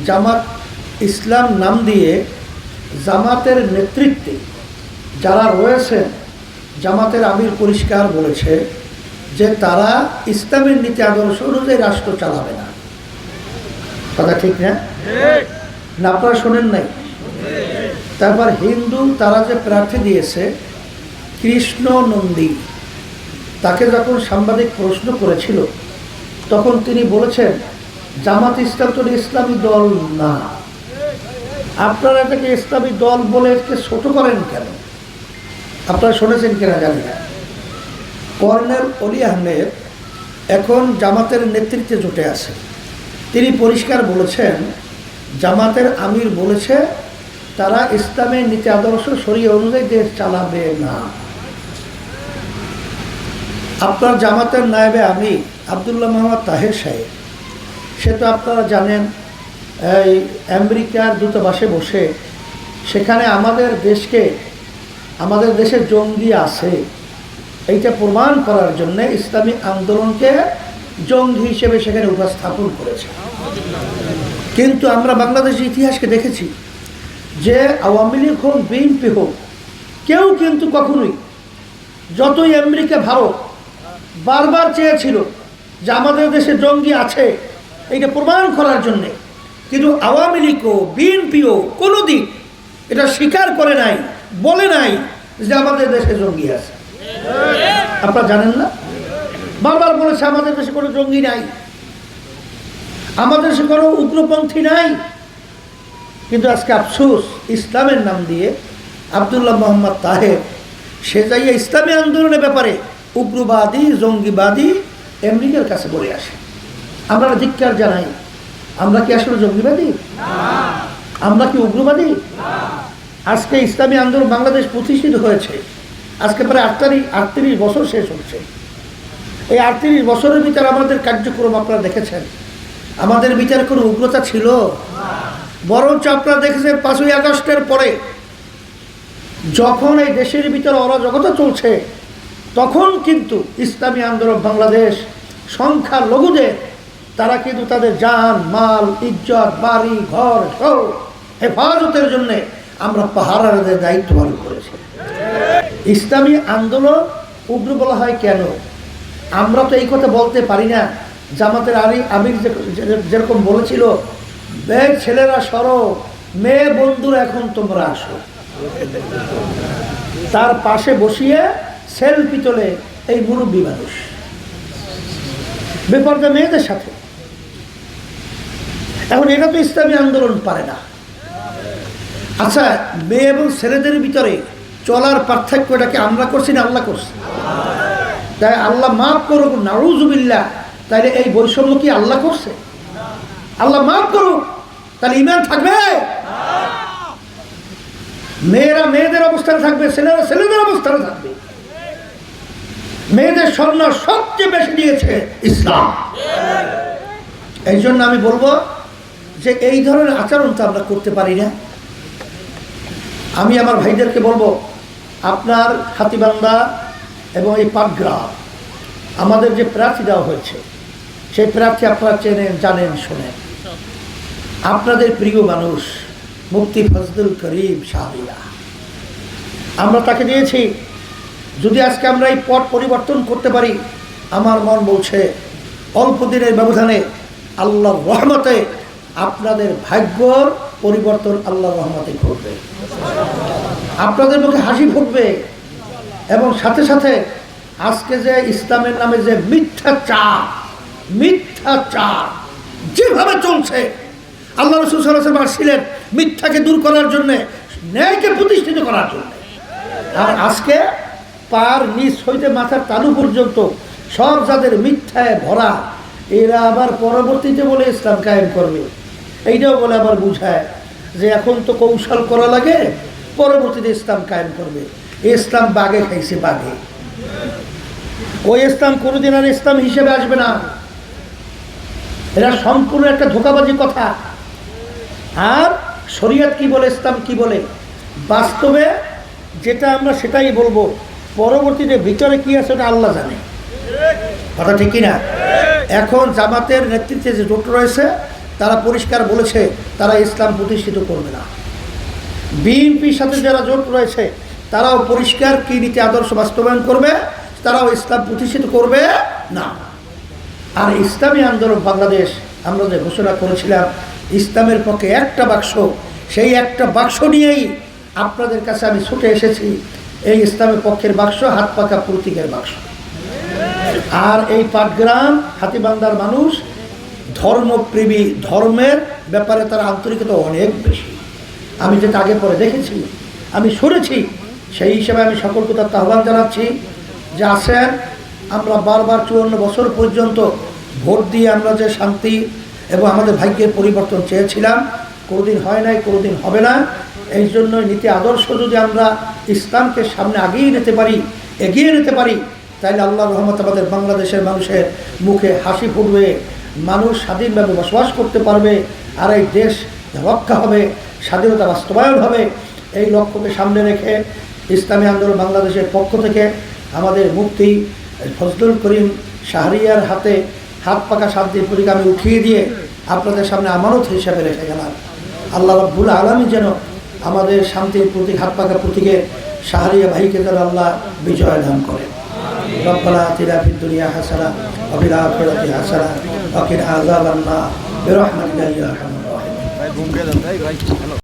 জামাত ইসলাম নাম দিয়ে জামাতের নেতৃত্বে যারা রয়েছেন, জামাতের আমির পরিষ্কার বলেছে যে তারা ইসলামের নীতি আদর্শ অনুযায়ী রাষ্ট্র চালাবে না। কথা ঠিক না? না আপনারা শোনেন নাই? তারপর হিন্দু তারা যে প্রার্থী দিয়েছে কৃষ্ণ নন্দী, তাকে যখন সাংবাদিক প্রশ্ন করেছিল তখন তিনি বলেছেন জামাত ইসলাম তো ইসলামী দল না, আপনারা এটাকে ইসলামী দল বলে এটাকে ছোট করেন কেন? আপনারা শুনেছেন কিনা জানি না। কর্নেল অলি আহমেদ এখন জামাতের নেতৃত্বে জোটে আছে, তিনি পরিষ্কার বলেছেন জামাতের আমির বলেছে তারা ইসলামের নীতি আদর্শ শরীয়ত অনুযায়ী দেশ চালাবে না। আপনার জামাতের নায়েবে আমির আব্দুল্লাহ মোহাম্মদ তাহের সাহেব, সে তো আপনারা জানেন এই আমেরিকার দূতাবাসে বসে সেখানে আমাদের দেশে জঙ্গি আছে এইটা প্রমাণ করার জন্য ইসলামী আন্দোলনকে জঙ্গি হিসেবে সেখানে উপস্থাপন করেছে। কিন্তু আমরা বাংলাদেশের ইতিহাসকে দেখেছি যে আওয়ামী লীগ হোক বিএনপি হোক কেউ কিন্তু কখনোই, যতই আমেরিকা ভারত বারবার চেয়েছিল যে আমাদের দেশে জঙ্গি আছে এইটা প্রমাণ করার জন্যে, কিন্তু আওয়ামী লীগও বিএনপিও কোনোদিন এটা স্বীকার করে নাই, বলে নাই যে আমাদের দেশে জঙ্গি আছে। আপনারা জানেন না? বারবার বলেছে আমাদের দেশে কোনো জঙ্গি নাই, আমাদের দেশে কোনো উগ্রপন্থী নাই। কিন্তু আজকে আফসোস, ইসলামের নাম দিয়ে আব্দুল্লাহ মোহাম্মদ তাহের সে যাইয়া ইসলামী আন্দোলনের ব্যাপারে উগ্রবাদী জঙ্গিবাদী আমেরিকার কাছে বলে আসে। আমরা ধিক্কার জানাই। আমরা কি আসলে জঙ্গিবাদী? আমরা কি উগ্রবাদী? আজকে ইসলামী আন্দোলন বাংলাদেশ প্রতিষ্ঠিত হয়েছে, আজকে প্রায় 38 বছর শেষ হচ্ছে। এই 38 বছরের ভিতরে আমাদের কার্যক্রম আপনারা দেখেছেন, আমাদের ভিতরে কোনো উগ্রতা ছিল? বরঞ্চ আপনারা দেখেছেন 5ই আগস্টের পরে যখন এই দেশের ভিতরে অরাজকতা চলছে তখন কিন্তু ইসলামী আন্দোলন বাংলাদেশ সংখ্যালঘুদের তারা কিন্তু তাদের জান মাল ইজ্জত বাড়ি ঘর সব হেফাজতের জন্য আমরা পাহারাদের দায়িত্ব পালন করেছি। ইসলামী আন্দোলন উগ্র বলা হয় কেন? আমরা তো এই কথা বলতে পারি না। জামাতের আমির যেরকম বলেছিল, ছেলেরা সরো, মেয়ে বন্ধুরা এখন তোমরা আসো, তার পাশে বসিয়ে সেলফি তোলে এই মুরব্বী মানুষ বেপরদা মেয়েদের সাথে। এখন এটা তো ইসলামী আন্দোলন পারে না। আচ্ছা, মেয়ে এবং ছেলেদের ভিতরে চলার পার্থক্যটাকে আমরা করছি না আল্লাহ করছি? তাই আল্লাহ মাফ করুক, নাউযুবিল্লাহ। তাইলে এই বৈষম্য কি আল্লাহ করছে? আল্লাহ মাফ করুক, তাহলে ঈমান থাকবে? মেয়েরা মেয়েদের অবস্থানে থাকবে, ছেলেরা ছেলেদের অবস্থানে থাকবে। মেয়েদের স্বর্ণ সবচেয়ে বেশি দিয়েছে ইসলাম। এই জন্য আমি বলবো যে এই ধরনের আচরণ তো আমরা করতে পারি না। আমি আমার ভাইদেরকে বলবো, আপনার হাতীবান্ধা এবং এই পাটগ্রাম আমাদের যে প্রার্থী দেওয়া হয়েছে সেই প্রার্থী আপনারা চেনেন, জানেন, শোনেন। আপনাদের প্রিয় মানুষ মুফতি ফজলুল করিম সাহেব, আমরা তাকে দিয়েছি। যদি আজকে আমরা এই পথ পরিবর্তন করতে পারি, আমার মন বলছে অল্প দিনের ব্যবধানে আল্লাহর রহমতে আপনাদের ভাগ্যর পরিবর্তন আল্লাহর রহমতে ঘটবে, আপনাদের মুখে হাসি ফুটবে। এবং সাথে সাথে আজকে যে ইসলামের নামে যে মিথ্যাচার যেভাবে চলছে, আল্লাহ রাসূল সাল্লাল্লাহু আলাইহি ওয়াসাল্লাম আসছিলেন মিথ্যাকে দূর করার জন্যে, ন্যায়কে প্রতিষ্ঠিত করার জন্য। আর আজকে পার নিচ হইতে মাথার তালু পর্যন্ত সব যাদের মিথ্যায় ভরা, এরা আবার পরবর্তীতে বলে ইসলাম কায়েম করবে। এইটাও বলে আবার বুঝায় যে এখন তো কৌশল করা লাগে, পরবর্তীতে ইসলাম কায়েম করবে। ইসলাম বাগে খাইছে, বাগে। ওই ইসলাম কোনোদিন আর ইসলাম হিসেবে আসবে না। এরা সম্পূর্ণ একটা ধোঁকাবাজি কথা। আর শরীয়ত কি বলে, ইসলাম কি বলে, বাস্তবে যেটা আমরা সেটাই বলবো, পরবর্তীতে ভিতরে কি আছে ওটা আল্লাহ জানে। কথা ঠিক কিনা? এখন জামাতের নেতৃত্বে যে জোট রয়েছে তারা পরিষ্কার বলেছে তারা ইসলাম প্রতিষ্ঠিত করবে না। বিএনপির সাথে যারা জোট রয়েছে তারাও পরিষ্কার কি নীতি আদর্শ বাস্তবায়ন করবে, তারাও ইসলাম প্রতিষ্ঠিত করবে না। আর ইসলামী আন্দোলন বাংলাদেশ আমরা যে ঘোষণা করেছিলাম ইসলামের পক্ষে একটা বাক্স, সেই একটা বাক্স নিয়েই আপনাদের কাছে আমি ছুটে এসেছি। এই ইসলামের পক্ষের বাক্স হাত পাকা প্রতীকের বাক্স। আর এই পাটগ্রাম হাতীবান্ধার মানুষ ধর্মপ্রেমী, ধর্মের ব্যাপারে তার আন্তরিকতা অনেক বেশি। আমি যেটা আগে পরে দেখেছি, আমি শুনেছি, সেই হিসেবে আমি সকলকে তার আহ্বান জানাচ্ছি যে আসেন, আমরা বারবার 54 বছর পর্যন্ত ভোট দিয়ে আমরা যে শান্তি এবং আমাদের ভাগ্যের পরিবর্তন চেয়েছিলাম, কোনোদিন হয় নাই, কোনোদিন হবে না। এই জন্যই নীতি আদর্শ যদি আমরা ইসলামকে সামনে এগিয়ে নিতে পারি তাইলে আল্লাহর রহমত আমাদের বাংলাদেশের মানুষের মুখে হাসি ফুটবে, মানুষ স্বাধীনভাবে বসবাস করতে পারবে, আর এই দেশ রক্ষা হবে, স্বাধীনতা বাস্তবায়ন হবে। এই লক্ষ্যকে সামনে রেখে ইসলামী আন্দোলন বাংলাদেশের পক্ষ থেকে আমাদের মুফতি ফজলুল করিম শাহরিয়ার হাতে হাত পাকা শান্তির প্রতীক আমি উঠিয়ে দিয়ে আপনাদের সামনে আমানত হিসাবে রেখে গেলাম। আল্লাহ রাব্বুল আলামিন যেন আমাদের শান্তির প্রতীক, হাত পাকা প্রতীকে শাহরিয়া ভাইকে যেন আল্লাহ বিজয় দান করেন। রব্বানা আতিনা ফিদ দুনিয়া হাসানা ওয়া ফিল আখিরাতি হাসানা ওয়া কিনা আযাবান নার বিরহমাতিকা ইয়া আরহামার রাহিমিন।